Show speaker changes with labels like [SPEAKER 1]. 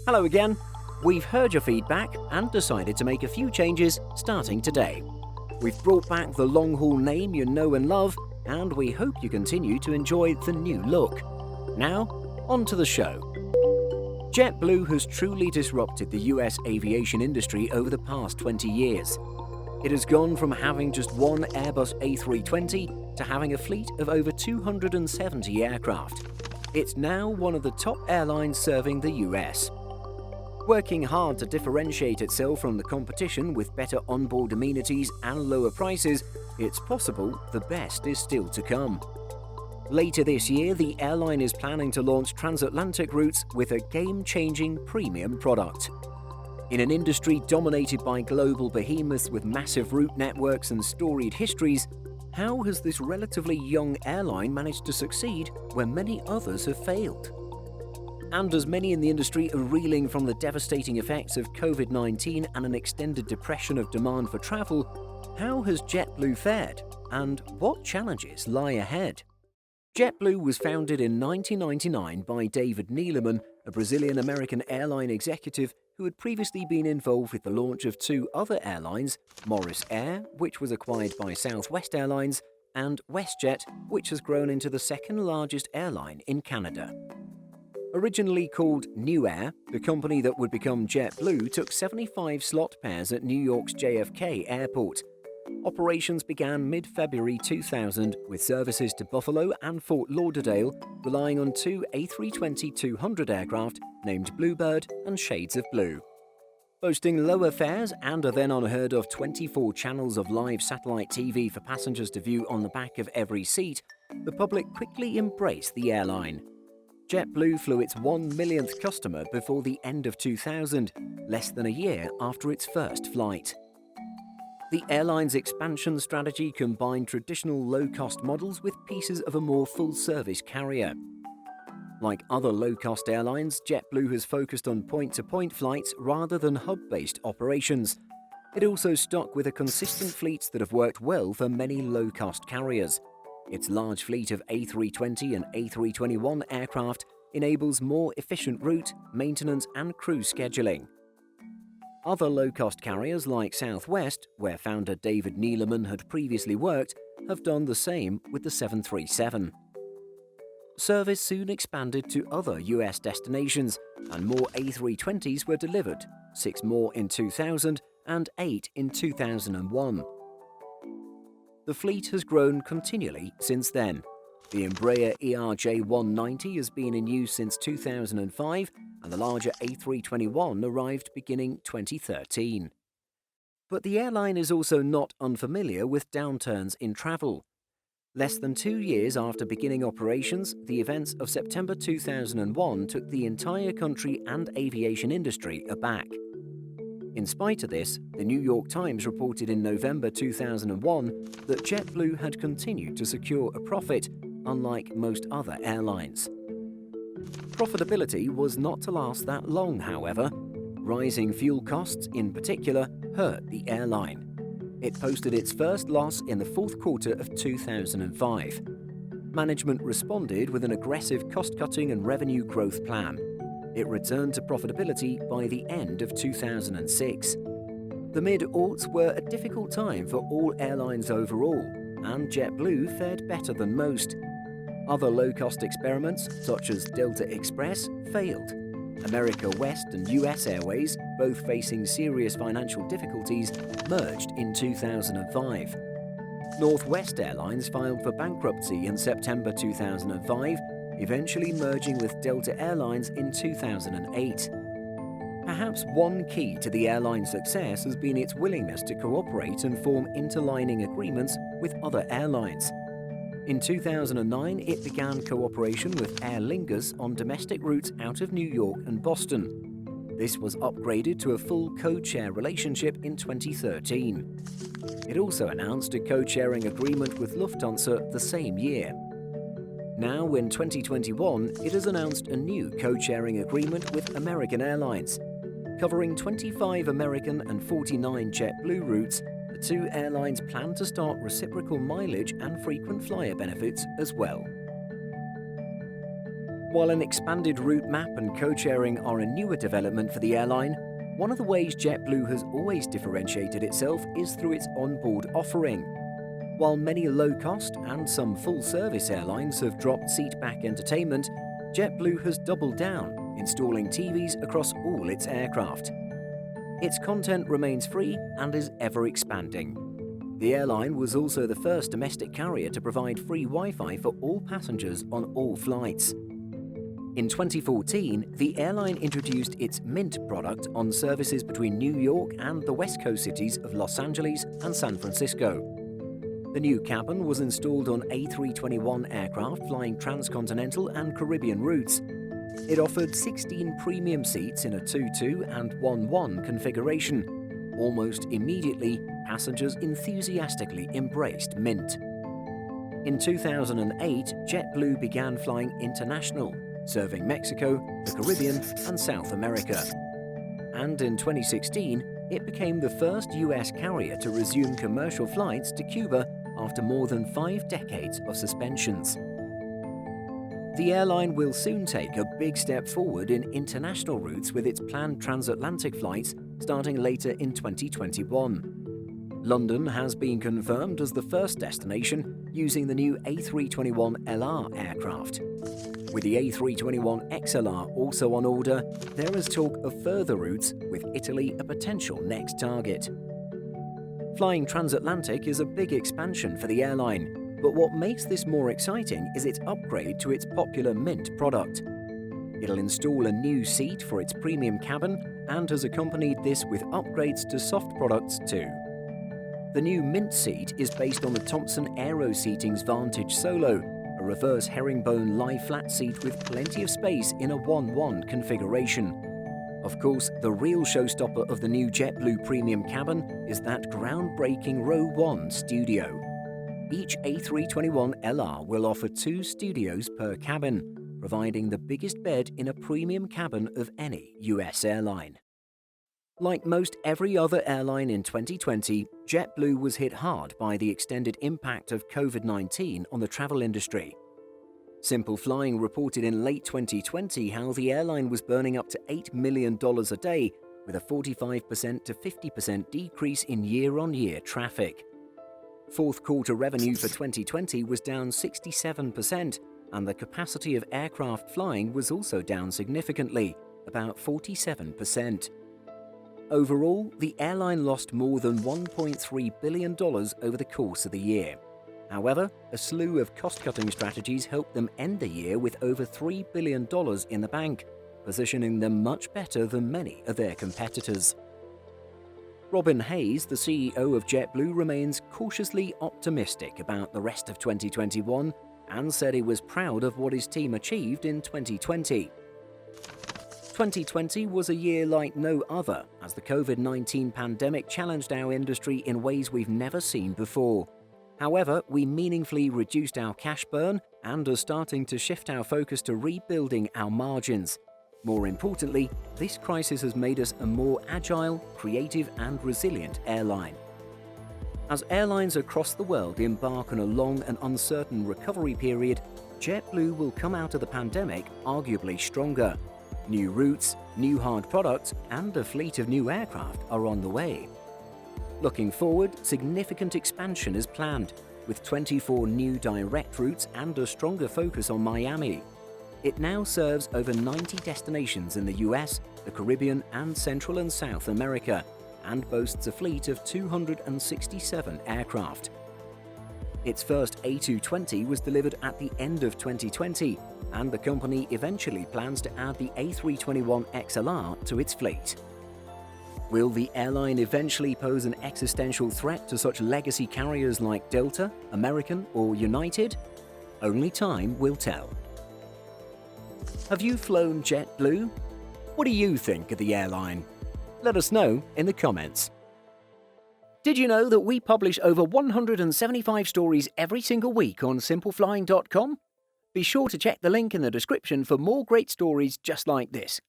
[SPEAKER 1] Hello again. We've heard your feedback and decided to make a few changes starting today. We've brought back the long-haul name you know and love, and we hope you continue to enjoy the new look. Now, on to the show. JetBlue has truly disrupted the US aviation industry over the past 20 years. It has gone from having just one Airbus A320 to having a fleet of over 270 aircraft. It's now one of the top airlines serving the US. Working hard to differentiate itself from the competition with better onboard amenities and lower prices, it's possible the best is still to come. Later this year, the airline is planning to launch transatlantic routes with a game-changing premium product. In an industry dominated by global behemoths with massive route networks and storied histories, how has this relatively young airline managed to succeed when many others have failed? And as many in the industry are reeling from the devastating effects of COVID-19 and an extended depression of demand for travel, how has JetBlue fared, and what challenges lie ahead? JetBlue was founded in 1999 by David Neeleman, a Brazilian-American airline executive who had previously been involved with the launch of two other airlines, Morris Air, which was acquired by Southwest Airlines, and WestJet, which has grown into the second-largest airline in Canada. Originally called New Air, the company that would become JetBlue took 75 slot pairs at New York's JFK Airport. Operations began mid-February 2000 with services to Buffalo and Fort Lauderdale, relying on two A320-200 aircraft named Bluebird and Shades of Blue. Boasting lower fares and a then unheard of 24 channels of live satellite TV for passengers to view on the back of every seat, the public quickly embraced the airline. JetBlue flew its 1 millionth customer before the end of 2000, less than a year after its first flight. The airline's expansion strategy combined traditional low-cost models with pieces of a more full-service carrier. Like other low-cost airlines, JetBlue has focused on point-to-point flights rather than hub-based operations. It also stuck with a consistent fleets that have worked well for many low-cost carriers. Its large fleet of A320 and A321 aircraft enables more efficient route, maintenance and crew scheduling. Other low-cost carriers like Southwest, where founder David Neeleman had previously worked, have done the same with the 737. Service soon expanded to other US destinations, and more A320s were delivered, 6 more in 2000 and 8 in 2001. The fleet has grown continually since then. The Embraer ERJ-190 has been in use since 2005, and the larger A321 arrived beginning 2013. But the airline is also not unfamiliar with downturns in travel. Less than 2 years after beginning operations, the events of September 2001 took the entire country and aviation industry aback. In spite of this, the New York Times reported in November 2001 that JetBlue had continued to secure a profit, unlike most other airlines. Profitability was not to last that long, however. Rising fuel costs, in particular, hurt the airline. It posted its first loss in the fourth quarter of 2005. Management responded with an aggressive cost-cutting and revenue growth plan. It returned to profitability by the end of 2006. The mid-aughts were a difficult time for all airlines overall, and JetBlue fared better than most. Other low-cost experiments, such as Delta Express, failed. America West and US Airways, both facing serious financial difficulties, merged in 2005. Northwest Airlines filed for bankruptcy in September 2005, eventually merging with Delta Airlines in 2008. Perhaps one key to the airline's success has been its willingness to cooperate and form interlining agreements with other airlines. In 2009, it began cooperation with Aer Lingus on domestic routes out of New York and Boston. This was upgraded to a full code-share relationship in 2013. It also announced a code-sharing agreement with Lufthansa the same year. Now, in 2021, it has announced a new code-sharing agreement with American Airlines. Covering 25 American and 49 JetBlue routes, the two airlines plan to start reciprocal mileage and frequent flyer benefits as well. While an expanded route map and code-sharing are a newer development for the airline, one of the ways JetBlue has always differentiated itself is through its onboard offering. While many low-cost and some full-service airlines have dropped seat-back entertainment, JetBlue has doubled down, installing TVs across all its aircraft. Its content remains free and is ever-expanding. The airline was also the first domestic carrier to provide free Wi-Fi for all passengers on all flights. In 2014, the airline introduced its Mint product on services between New York and the West Coast cities of Los Angeles and San Francisco. The new cabin was installed on A321 aircraft flying transcontinental and Caribbean routes. It offered 16 premium seats in a 2-2 and 1-1 configuration. Almost immediately, passengers enthusiastically embraced Mint. In 2008, JetBlue began flying international, serving Mexico, the Caribbean, and South America. And in 2016, it became the first US carrier to resume commercial flights to Cuba after more than 5 decades of suspensions. The airline will soon take a big step forward in international routes with its planned transatlantic flights starting later in 2021. London has been confirmed as the first destination using the new A321LR aircraft. With the A321XLR also on order, there is talk of further routes, with Italy a potential next target. Flying transatlantic is a big expansion for the airline, but what makes this more exciting is its upgrade to its popular Mint product. It'll install a new seat for its premium cabin and has accompanied this with upgrades to soft products too. The new Mint seat is based on the Thompson Aero Seating's Vantage Solo, a reverse herringbone lie-flat seat with plenty of space in a 1-1 configuration. Of course, the real showstopper of the new JetBlue premium cabin is that groundbreaking Row 1 studio. Each A321LR will offer 2 studios per cabin, providing the biggest bed in a premium cabin of any US airline. Like most every other airline in 2020, JetBlue was hit hard by the extended impact of COVID-19 on the travel industry. Simple Flying reported in late 2020 how the airline was burning up to $8 million a day, with a 45% to 50% decrease in year-on-year traffic. Fourth quarter revenue for 2020 was down 67%, and the capacity of aircraft flying was also down significantly, about 47%. Overall, the airline lost more than $1.3 billion over the course of the year. However, a slew of cost-cutting strategies helped them end the year with over $3 billion in the bank, positioning them much better than many of their competitors. Robin Hayes, the CEO of JetBlue, remains cautiously optimistic about the rest of 2021 and said he was proud of what his team achieved in 2020. 2020 was a year like no other, as the COVID-19 pandemic challenged our industry in ways we've never seen before. However, we meaningfully reduced our cash burn and are starting to shift our focus to rebuilding our margins. More importantly, this crisis has made us a more agile, creative, and resilient airline. As airlines across the world embark on a long and uncertain recovery period, JetBlue will come out of the pandemic arguably stronger. New routes, new hard products, and a fleet of new aircraft are on the way. Looking forward, significant expansion is planned, with 24 new direct routes and a stronger focus on Miami. It now serves over 90 destinations in the US, the Caribbean, and Central and South America, and boasts a fleet of 267 aircraft. Its first A220 was delivered at the end of 2020, and the company eventually plans to add the A321XLR to its fleet. Will the airline eventually pose an existential threat to such legacy carriers like Delta, American, or United? Only time will tell. Have you flown JetBlue? What do you think of the airline? Let us know in the comments. Did you know that we publish over 175 stories every single week on simpleflying.com? Be sure to check the link in the description for more great stories just like this.